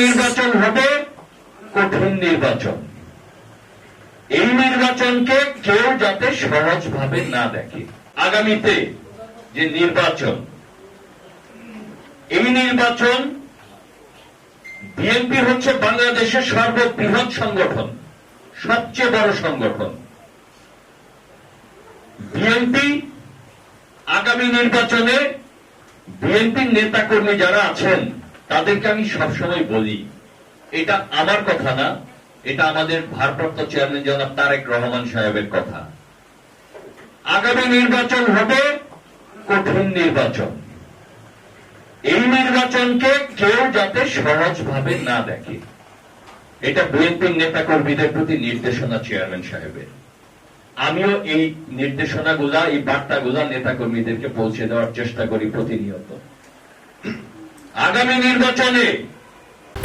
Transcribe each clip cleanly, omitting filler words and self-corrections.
নির্বাচন হবে কঠিন নির্বাচন। এই নির্বাচনকে কেউ যাতে সহজভাবে না দেখে। আগামীতে যে নির্বাচন, এই নির্বাচন, বিএনপি হচ্ছে বাংলাদেশের সর্ববৃহৎ সংগঠন, সবচেয়ে বড় সংগঠন। বিএনপি আগামী নির্বাচনে বিএনপির নেতাকর্মী যারা আছেন তাদেরকে আমি সবসময় বলি, এটা আমার কথা না, এটা আমাদের ভারপ্রাপ্ত চেয়ারম্যান জনাব তারেক রহমান সাহেবের কথা। আগামী নির্বাচন হবে কঠিন নির্বাচন। এই নির্বাচনকে কেউ যাতে সহজভাবে না দেখে, এটা বিএনপির নেতাকর্মীদের প্রতি নির্দেশনা চেয়ারম্যান সাহেবের। আমিও এই নির্দেশনাগুলা, এই বার্তাগুলা নেতাকর্মীদেরকে পৌঁছে দেওয়ার চেষ্টা করি প্রতিনিয়ত। আগামী নির্বাচনে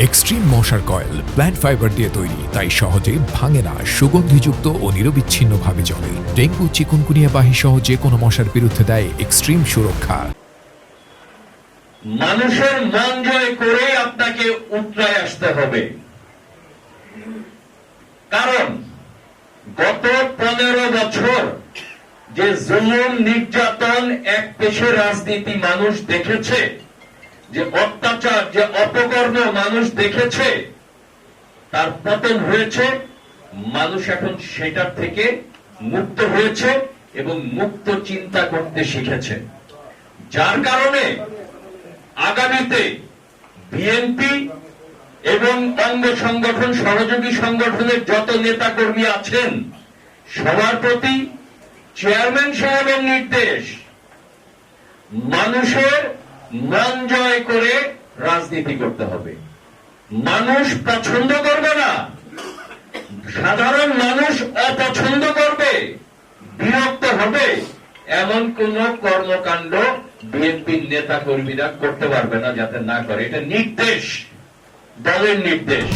এক্সট্রিম মশার কয়েল প্ল্যান্ট ফাইবার দিয়ে তৈরি, তাই সহজে ভাঙে না, সুগন্ধিযুক্ত ও নিরবিচ্ছিন্নভাবে জ্বলে। ডেঙ্গু, চিকুনগুনিয়া বাহি সহ যে কোনো মশার বিরুদ্ধে দেয় এক্সট্রিম সুরক্ষা। মানুষের মন জয় করে আপনাকে উতরায় আসতে হবে, কারণ গত 15 বছর যে জুলুম, নির্যাতন, এক পেশে রাজনীতি মানুষ দেখেছে, যে অত্যাচার, যে অপকর্ম মানুষ দেখেছে, তার পতন হয়েছে। মানুষ এখন সেটার থেকে মুক্ত হয়েছে এবং মুক্ত চিন্তা করতে শিখেছে, যার কারণে আগামীতে বিএনপি এবং অঙ্গ সংগঠন, সহযোগী সংগঠনের যত নেতা কর্মী আছেন সবার প্রতি চেয়ারম্যান সাহেবের নির্দেশ, মানুষের মন জয় করে রাজনীতি করতে হবে। মানুষ পছন্দ করবে না, সাধারণ মানুষ অপছন্দ করবে, বিরক্ত হবে, এমন কোন কর্মকাণ্ড বিএনপির নেতা কর্মীরা করতে পারবে না যাতে না করে। এটা নির্দেশ, দলের নির্দেশ।